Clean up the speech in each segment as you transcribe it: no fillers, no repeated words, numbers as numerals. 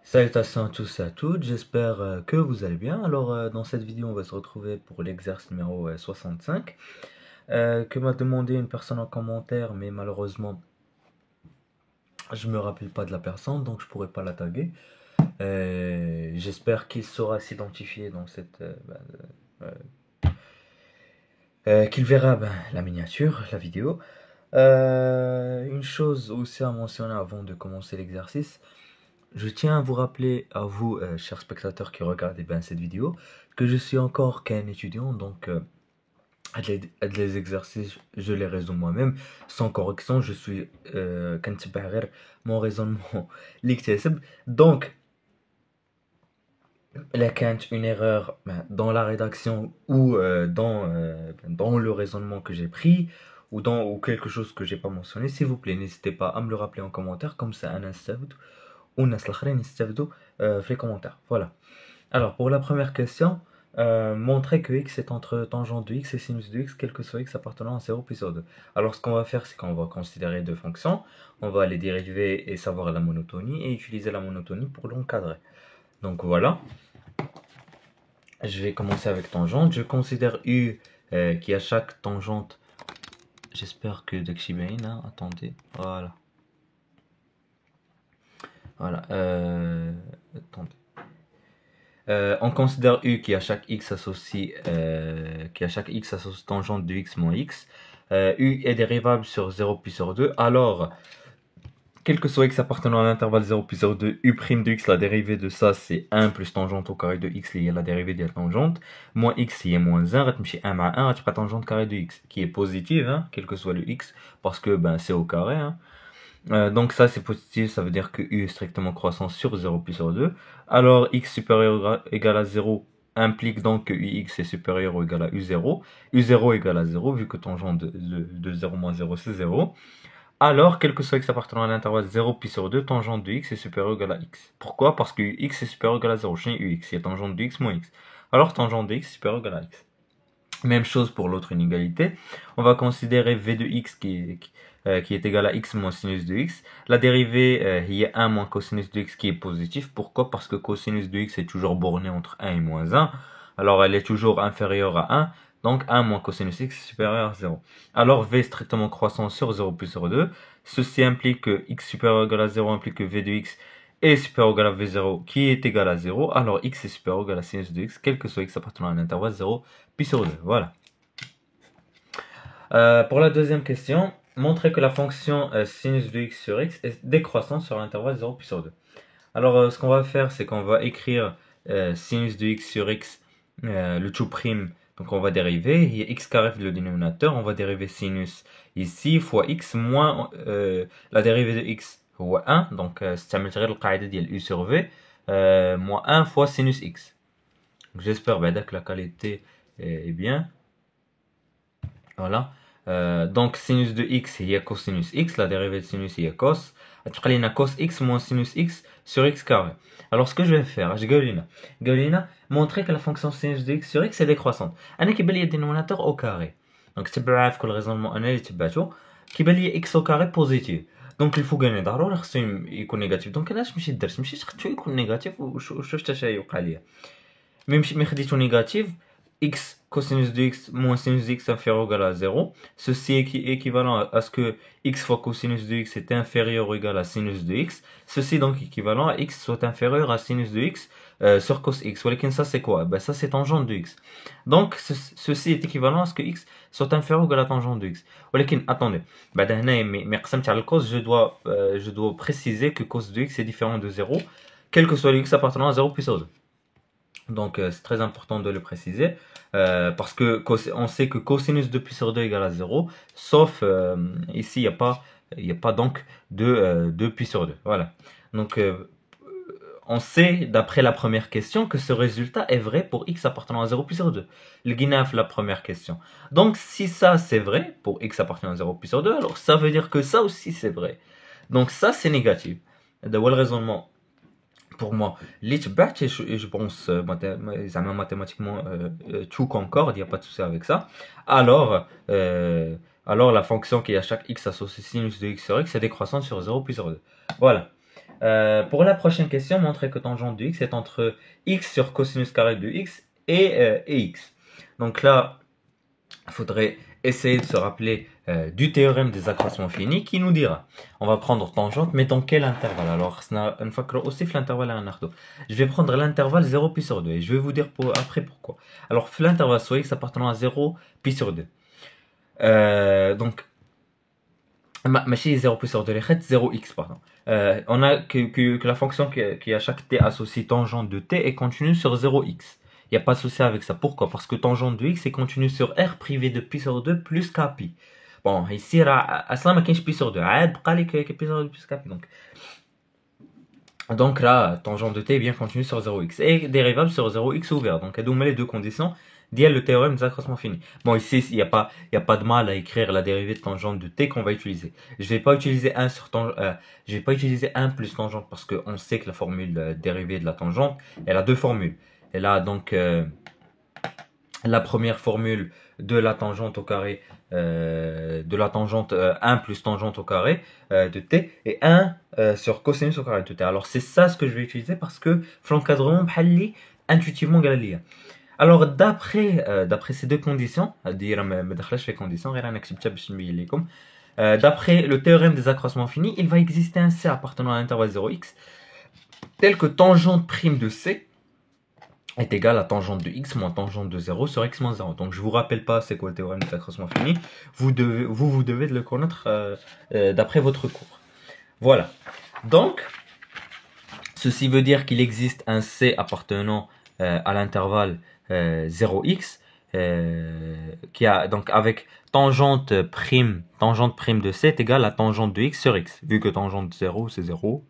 Salutations à tous et à toutes, j'espère que vous allez bien. Alors, dans cette vidéo, on va se retrouver pour l'exercice numéro 65 que m'a demandé une personne en commentaire, mais malheureusement, je me rappelle pas de la personne, donc je pourrais pas la taguer. J'espère qu'il saura s'identifier dans cette, qu'il verra la miniature, la vidéo. Une chose aussi à mentionner avant de commencer l'exercice. Je tiens à vous rappeler, à vous, chers spectateurs qui regardez cette vidéo, que je suis encore qu'un étudiant, donc les exercices, je les résous moi-même, sans correction, je suis كنتبع غير mon raisonnement اللي اكتسب. Donc, là, quand une erreur dans la rédaction ou dans le raisonnement que j'ai pris, ou quelque chose que j'ai pas mentionné, s'il vous plaît, n'hésitez pas à me le rappeler en commentaire, comme ça, un instant. والناس الاخرين يستافدوا في les commentaires. Voilà. Alors pour la première question, montrer que x est entre tangente de x et sinus de x, quel que soit x appartenant à 0 plus 2. Alors ce qu'on va faire, c'est qu'on va considérer deux fonctions, on va les dériver et savoir la monotonie et utiliser la monotonie pour l'encadrer. Donc voilà, je vais commencer avec tangente. Je considère u qui a chaque tangente. J'espère que Dakshibain, hein, attendez, voilà. Voilà, attendez. On considère u qui à chaque x associe tangente de x moins x. U est dérivable sur 0 puissance 2. Alors, quel que soit x appartenant à l'intervalle 0 puissance 2, u' de x, la dérivée de ça, c'est 1 plus tangente au carré de x lié à la dérivée de la tangente, moins x lié moins 1, غتمشي 1 مع 1, غتبقى tangente carré de x, qui est positive, hein, quel que soit le x, parce que c'est au carré. Hein. Donc ça c'est positif, ça veut dire que u est strictement croissant sur 0 puissance 2. Alors x supérieur égal à 0 implique donc que ux est supérieur ou égal à u0. u0 égale à 0 vu que tangente de 0 moins 0 c'est 0. Alors, quel que soit x appartenant à l'intervalle 0 pi sur 2, tangente de x est supérieur ou égal à x. Pourquoi? Parce que x est supérieur ou égal à 0. Chez ux, il y a tangente de x moins x. Alors, tangente de x est supérieur ou égal à x. Même chose pour l'autre inégalité. On va considérer v de x qui est égal à x moins sinus de x. La dérivée, il y a 1 moins cosinus de x qui est positif. Pourquoi? Parce que cosinus de x est toujours borné entre 1 et moins 1. Alors, elle est toujours inférieure à 1. Donc 1 moins cosinus x est supérieur à 0. Alors v est strictement croissant sur 0 plus sur 2. Ceci implique que x supérieur ou égal à 0 implique que v de x est supérieur ou égal à v0 qui est égal à 0. Alors x est supérieur ou égal à sinus de x, quel que soit x appartenant à l'intervalle 0 pi sur 2. Voilà. Pour la deuxième question, montrer que la fonction sinus de x sur x est décroissante sur l'intervalle 0 pi sur 2. Alors ce qu'on va faire, c'est qu'on va écrire sinus de x sur x, le tout prime. Donc on va dériver, il y a x carré le dénominateur, on va dériver sinus ici fois x moins la dérivée de x هو 1, donc استعملت غير القاعدة ديال u sur v moins 1 fois sinus x. J'espère que la qualité est bien. Voilà. Donc sinus de x il y a cosinus x, la dérivée de sinus il y a cos. تبقى لنا cos x moins sinus x sur x carré. Alors ce que je vais faire, je vais montrer que la fonction sinus de x sur x est décroissante. انا كيبان لي dénominateur au carré. Donc تبع عارف كل raisonnement انا اللي تبعته كيبان لي x au carré positif. Donc il faut gagner ضروري خصو يكون نيجاتيف. دونك انا اش مشيت خديتو يكون نيجاتيف وشفت اش يوقع ليا. مي خديتو نيجاتيف x cosinus de x moins sinus de x inférieur ou égal à 0. Ceci est équivalent à ce que x fois cosinus de x est inférieur ou égal à sinus de x. Ceci est donc équivalent à x soit inférieur à sinus de x sur cos x. Ça c'est quoi? Ça c'est tangente de x. Donc ceci est équivalent à ce que x soit inférieur ou égal à tangente de x. Attendez, mais je dois préciser que cos de x est différent de 0, quel que soit le x appartenant à 0 puissance 2. Donc c'est très important de le préciser parce que on sait que cosinus de pi sur 2 égale à 0, sauf ici il n'y a pas donc de pi sur 2. Voilà. Donc on sait d'après la première question que ce résultat est vrai pour x appartenant à 0 pi sur 2. Le guinaf la première question. Donc si ça c'est vrai pour x appartenant à 0 pi sur 2, alors ça veut dire que ça aussi c'est vrai. Donc ça c'est négatif. De quel raisonnement? Pour moi, les je pense mathématiquement tout concorde, il n'y a pas de souci avec ça. Alors la fonction qui à chaque x associe sinus de x sur x est décroissante sur 0 puis sur 2. Voilà. Pour la prochaine question, montrer que tangente de x est entre x sur cosinus carré de x et x. Donc là, il faudrait essayer de se rappeler du théorème des accroissements finis qui nous dira, on va prendre tangente, mais dans quel intervalle? Alors, une fois que aussi l'intervalle à un ardo. Je vais prendre l'intervalle 0 pi sur 2 et je vais vous dire après pourquoi. Alors, l'intervalle soit x appartenant à 0 pi sur 2. Donc, machine 0 pi sur 2, 0x, pardon. On a que la fonction qui à chaque t associe tangente de t est continue sur 0x. Il n'y a pas de souci avec ça. Pourquoi? Parce que tangente de x est continue sur r privé de pi sur 2 plus kpi. Bon, ici, ça ما كاينش pi sur 2. عاد بقى لك pi sur 2 plus kpi. Donc là, tangente de t est bien continue sur 0x et dérivable sur 0x ouvert. Donc, on met les deux conditions d'IA le théorème des accroissements finis. Bon, ici, il n'y a pas de mal à écrire la dérivée de tangente de t qu'on va utiliser. Je vais pas utiliser 1 sur je vais pas utiliser 1 plus tangente parce qu'on sait que la formule dérivée de la tangente, elle a deux formules. Elle a donc la première formule de la tangente au carré, de la tangente 1 plus tangente au carré de t et 1 sur cosinus au carré de t. Alors c'est ça ce que je vais utiliser parce que l'encadrement بحال intuitivement قال لي. Alors d'après ces deux conditions, dire ما دخلش les conditions غير انا كتبتها باش نبين لكم. D'après le théorème des accroissements finis, il va exister un C appartenant à l'intervalle 0x tel que tangente prime de C est égal à tangente de x moins tangente de 0 sur x moins 0. Donc je vous rappelle pas c'est quoi le théorème des accroissements finis, vous devez le connaître d'après votre cours. Voilà. Donc, ceci veut dire qu'il existe un C appartenant à l'intervalle 0x qui a donc avec tangente prime de C est égal à tangente de x sur x. Vu que tangente de 0 c'est 0.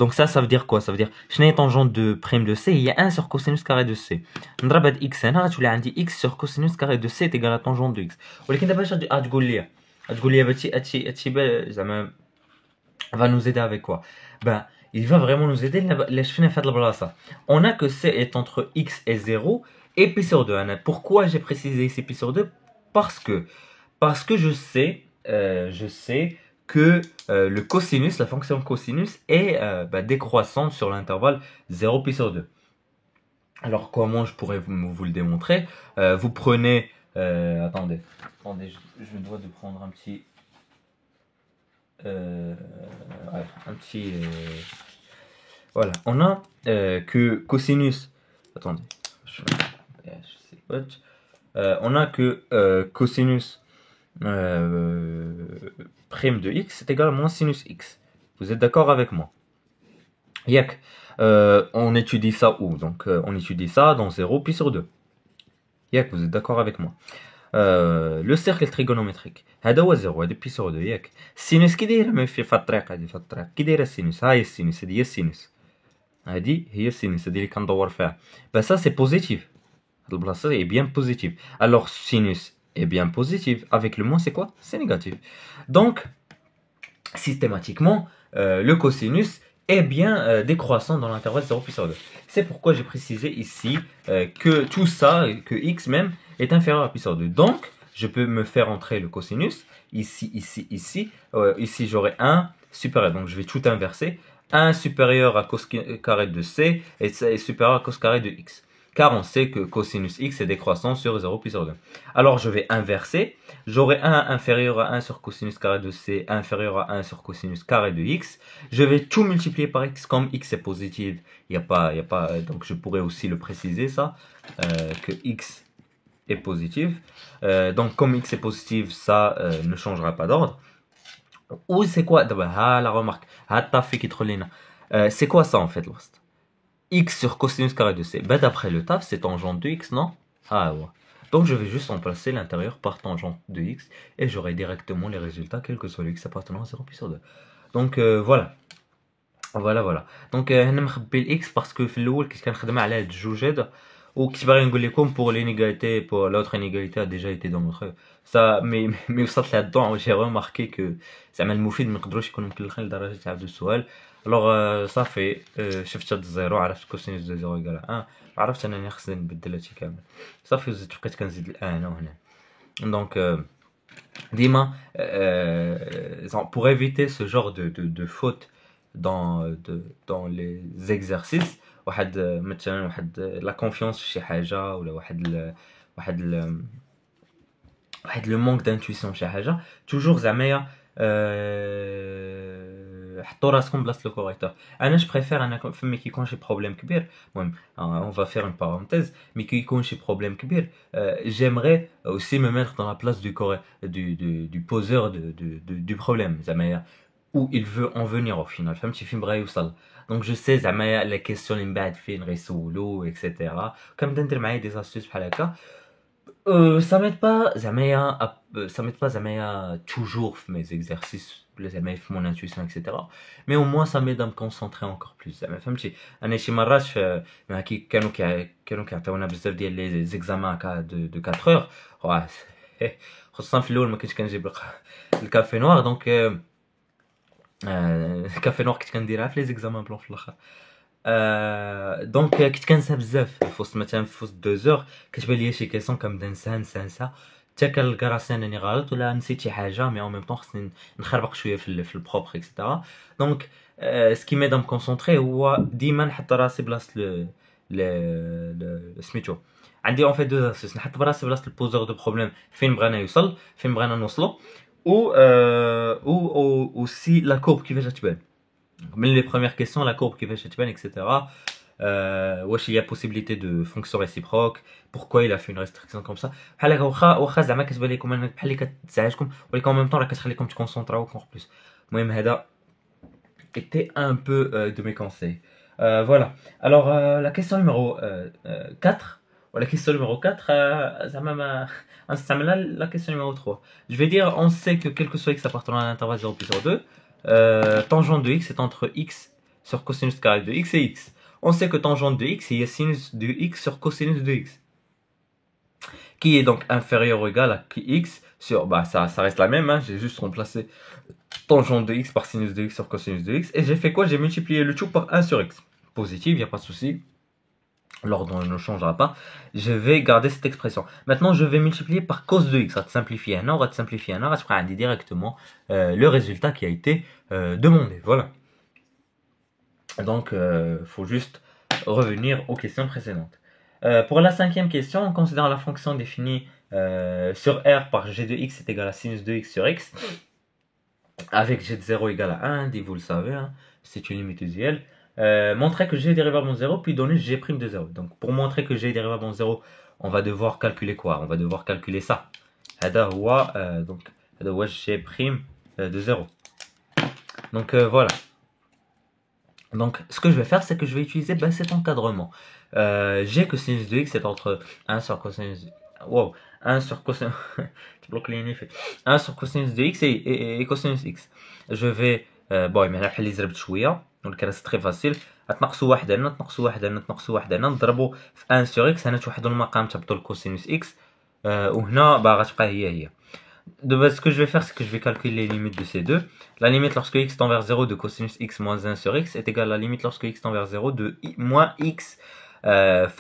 Donc ça veut dire quoi? Ça veut dire شنو هي tangente de prime de C? Il y a 1 sur cosinus carré de C. نضرب هاد x هنا غتولي عندي x sur cosinus carré de C est égal à tangente de x. ولكن دابا اش غتقول لي هادشي زعما va nous aider avec quoi? Ben il va vraiment nous aider لاش فين في هاد البلاصه. On a que C est entre x et 0 et pi sur 2. Pourquoi j'ai précisé ici pi sur 2? Parce que je sais que le cosinus, la fonction cosinus est décroissante sur l'intervalle 0 pi sur 2. Alors comment je pourrais vous le démontrer? Vous prenez... attendez, je me dois de prendre un petit... voilà, on a que cosinus... Attendez, on a que cosinus prime de x est égal à moins sinus x. Vous êtes d'accord avec moi? Yak, on étudie ça où? Donc on étudie ça dans 0 pi sur 2. Yak, vous êtes d'accord avec moi? Le cercle trigonométrique هذا هو 0 هذا pi sur 2 ياك. sinus كي دايره ما في الطريق هذه كي دايره sinus. ها هي sinus هذه هي sinus. هذه هي sinus هذه اللي كندور فيها. Ben ça c'est positif. هاد البلاصه est bien positive. Alors sinus est bien positive. Avec le moins c'est quoi? C'est négatif. Donc systématiquement le cosinus est bien décroissant dans l'intervalle 0 pi sur 2. C'est pourquoi j'ai précisé ici que tout ça, que x même, est inférieur à pi sur 2. Donc, je peux me faire entrer le cosinus, ici, ici, ici. Ici, j'aurai 1 supérieur, donc je vais tout inverser. 1 supérieur à cos carré de c et supérieur à cos carré de x. Car on sait que cosinus x est décroissant sur 0 pi sur 2. Alors je vais inverser, j'aurai 1 inférieur à 1 sur cosinus carré de c inférieur à 1 sur cosinus carré de x. Je vais tout multiplier par x, comme x est positif, il y a pas, donc je pourrais aussi le préciser ça, que x est positif. Donc comme x est positif, ça ne changera pas d'ordre. Ou c'est quoi? La remarque, c'est quoi ça en fait? X sur cosinus carré de c. Ben d'après le taf, c'est tangente de x, non? Ah ouais. Donc je vais juste remplacer l'intérieur par tangente de x et j'aurai directement les résultats, quel que soit le x appartenant à 0 pi sur 2. Donc voilà. Voilà. Donc هنا مخبي الاكس باسكو في الاول كنت كنخدم على هاد الجوج هذا وكنت باغي نقول لكم pour l'inégalité pour l'autre inégalité a déjà été démontré ça mais وصلت لهاد الدون j'ai remarqué que زعما المفيد ما نقدروش يكونوا مكلخين لدرجه يعبدوا السؤال. الوغ صافي شفت هاد الزيرو عرفت كوسينوس دو زيرو يقال 1 عرفت انني خصني نبدل هادشي كامل صافي وزدت بقيت كنزيد الان وهنا. دونك ديما pour éviter ce genre de faute dans les exercices. مثلا la confiance في شي حاجة ولا واحد le manque d'intuition في شي حاجة. toujours زعما حطوا راسكم بلاصة لو كوريكتور. انا je préfère انا فما كي يكون شي بروبليم كبير. المهم on va faire une parenthèse, mais كي يكون شي بروبليم كبير j'aimerais aussi me mettre dans la place du poseur du problème زعما où il veut en venir au final. فهمتي فين بغا يوصل. دونك جو سي زعما لا كيسيون اللي من بعد فين غيسولو اكسيتيرا. كنبدا ندير معايا دي زاستوس بحال هكا. ça m'aide pas زعما ça m'aide pas زعما toujours في mes exercices ولا زعما في mon intuition etc. mais au moins ça m'aide à me concentrer encore plus زعما فهمتي. انا شي مرات كي كانوا كيعطيونا بزاف ديال لي زيكزامان هكا دو 4 اور خصوصا في الاول ما كنتش كنجيب الكافي نوار. دونك الكافي نوار كنت كنديرها في لي زيكزامان بلون في الاخر. دونك كنت كنسى بزاف في وسط مثلا في وسط 2 زور كتبان ليا شي كيسيون كنبدا نسى حتى كنلقى راسي انني غلط ولا نسيت شي حاجه مي اون ميم طون خصني نخربق شويه في البروبر اكسيتيرا. دونك سكي ميد ام كونسونطري هو ديما نحط راسي بلاصه سميتو. عندي اون في دو اساس نحط براسي بلاصه البوزور دو بروبليم فين بغينا يوصل فين بغينا نوصلو ou aussi la courbe كيفاش تبان من les premières questions la courbe كيفاش تبان etc. واش il y a possibilité de fonction réciproque, pourquoi il a fait une restriction comme ça بحال هكا. واخا زعما كتبان لكم انا بحال اللي كتزعجكم ولكن en même temps راه كتخليكم تكونسونطراو encore plus. المهم هذا était un peu de mes conseils. Voilà. Alors la question numéro 4 ou la question numéro 4 زعما ما نستعملها la question numéro 3. Je vais dire on sait que quel que soit x appartenant à l'intervalle 0 plus 2 tangente de x est entre x sur cosinus carré de x et x. On sait que tangente de x, il y a sinus de x sur cosinus de x. Qui est donc inférieur ou égal à x sur... Bah ça reste la même, hein, j'ai juste remplacé tangente de x par sinus de x sur cosinus de x. Et j'ai fait quoi? J'ai multiplié le tout par 1 sur x. Positif, il n'y a pas de souci. L'ordre ne changera pas. Je vais garder cette expression. Maintenant, je vais multiplier par cos de x. On va simplifier un an, on va simplifier un an. On va directement le résultat qui a été demandé. Voilà. Donc, faut juste revenir aux questions précédentes. Pour la 5e question, en considérant la fonction définie sur R par g de x est égal à sinus de x sur x, avec g de 0 égale à 1, dit vous le savez, hein, c'est une limite usuelle. Montrer que g est dérivable en 0 puis donner g' de 0. Donc pour montrer que g est dérivable en 0, on va devoir calculer quoi? On va devoir calculer ça. Donc g' de 0. Donc voilà. Donc ce que je vais faire, c'est que je vais utiliser cet encadrement. G cosinus de x est entre 1 sur cosinus... Wow, 1 sur cosinus... tu bloques les effets. 1 sur cosinus de x et cosinus x. Je vais... bon, il m'a l'air les زربت شويه. Donc c'est très facile. تنقصوا واحد هنا تنقصوا واحد هنا تنقصوا واحد هنا نضربوا في 1 sur x. هنا توحدوا المقام تهبطوا الكوسينوس x وهنا غتبقى هي. Donc, ce que je vais faire, c'est que je vais calculer les limites de ces deux. La limite lorsque x tend vers 0 de cosinus x moins 1 sur x est égale à la limite lorsque x tend vers 0 de moins x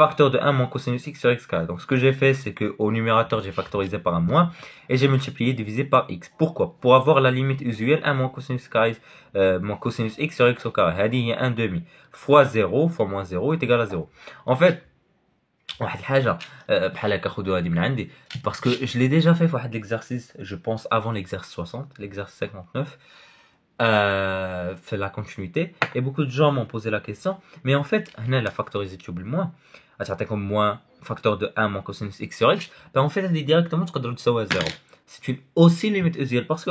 facteur de 1 moins cosinus x sur x carré. Donc ce que j'ai fait, c'est qu'au numérateur, j'ai factorisé par un moins et j'ai multiplié divisé par x. Pourquoi? Pour avoir la limite usuelle 1 moins cosinus carré moins cosinus x sur x au carré. Il y a 1 demi fois 0 fois moins 0 est égal à 0. En fait, واحد الحاجه بحال هكا خذوا هذه من عندي parce que je l'ai déjà fait في واحد l'exercice, je pense avant l'exercice 60, l'exercice 59 fait la continuité et beaucoup de gens m'ont posé la question mais en fait هنا la factorisé تجيب الموان غتعطيكم moins facteur de 1 moins cosinus x sur x. en fait هذه directement تقدروا تساويها 0. c'est une aussi limite usuelle parce que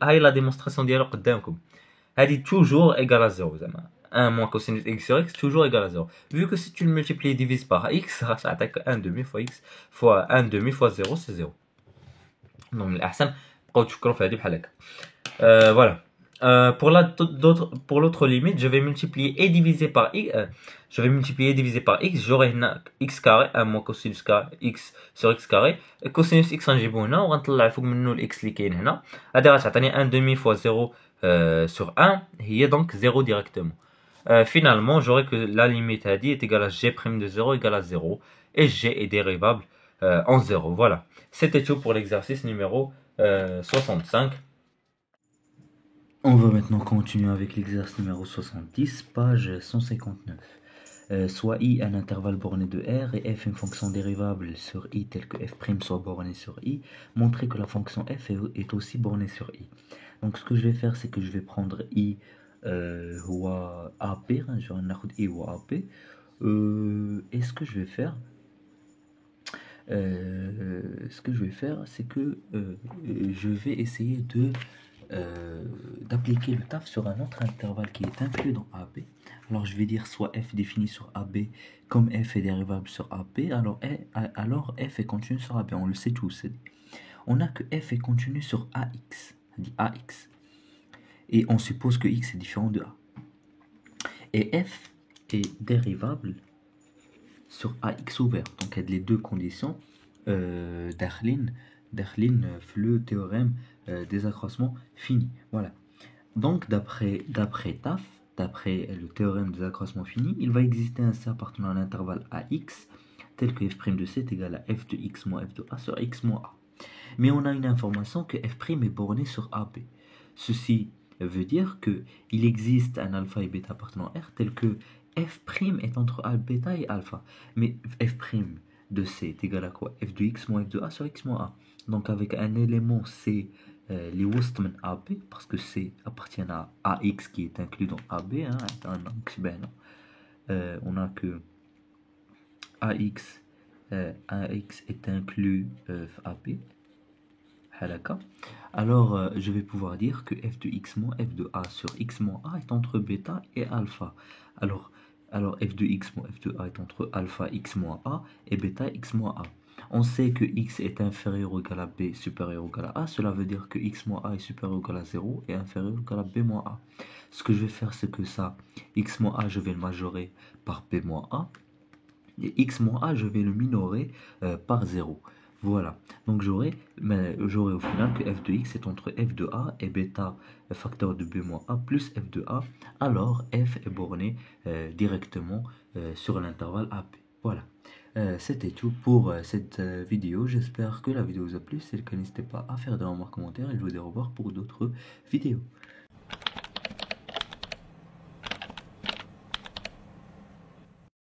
هاي la démonstration ديالها قدامكم. هذه toujours égale à 0 زعما 1 moins cosinus x sur x toujours égal à 0. Vu que si tu le multiplies et divises par x, ça attaque 1 demi fois x fois 1 demi fois 0, c'est 0. Donc l'ahsan, voilà. Pour l'autre limite, je vais multiplier et diviser par x. J'aurai x carré 1 moins cosinus carré x sur x carré. Cosinus x غنجيبو هنا وغنطلع فوق منه الاكس اللي كاين هنا. هذا غتعطيني 1 demi fois 0 sur 1 هي donc 0 directement. Finalement, j'aurai que la limite est égale à g' de 0 égale à 0 et g est dérivable en 0. Voilà, c'était tout pour l'exercice numéro 65. On va va maintenant continuer avec l'exercice numéro 70, page 159. Soit I un intervalle borné de R et F une fonction dérivable sur I telle que F' soit borné sur I, montrer que la fonction F est aussi bornée sur I. Donc ce que je vais faire, c'est que je vais prendre I ou AP, je vais en I ou AP, et ce que je vais faire, c'est que je vais essayer d'appliquer le taf sur un autre intervalle qui est inclus dans AB. Alors je vais dire soit f défini sur AB comme f est dérivable sur AB, alors f est continu sur AB, on le sait tous. On a que f est continu sur AX, on dit AX, et on suppose que x est différent de A. Et f est dérivable sur AX ouvert, donc il y a les deux conditions d'Herlin, le théorème des accroissements finis. Voilà. Donc d'après le théorème des accroissements finis, il va exister un C appartenant à l'intervalle AX tel que f' de C est égal à f de x moins f de A sur x moins A. Mais on a une information que f' est borné sur AB. Ceci veut dire qu'il existe un alpha et bêta appartenant à R tel que f' est entre bêta et alpha. Mais f' de C est égal à quoi? F de x moins f de A sur x moins A. Donc avec un élément C, les Wostman AB, parce que C appartient à AX qui est inclus dans AB, hein, on a que AX est inclus AB. Alors je vais pouvoir dire que f de x moins f de A sur x moins A est entre bêta et alpha. Alors f de x moins f de A est entre alpha x moins A et bêta x moins A. On sait que x est inférieur ou égal à b, supérieur ou égal à a. Cela veut dire que x moins a est supérieur ou égal à 0 et inférieur ou égal à b moins a. Ce que je vais faire, c'est que ça, x moins a, je vais le majorer par b moins a. Et x moins a, je vais le minorer par 0. Voilà. Donc j'aurai au final que f de x est entre f de a et bêta facteur de b moins a plus f de a. Alors f est borné directement sur l'intervalle AP. Voilà. C'était tout pour cette vidéo. J'espère que la vidéo vous a plu. Si c'est le cas, n'hésitez pas à faire des remarques, commentaires et je vous dis au revoir pour d'autres vidéos.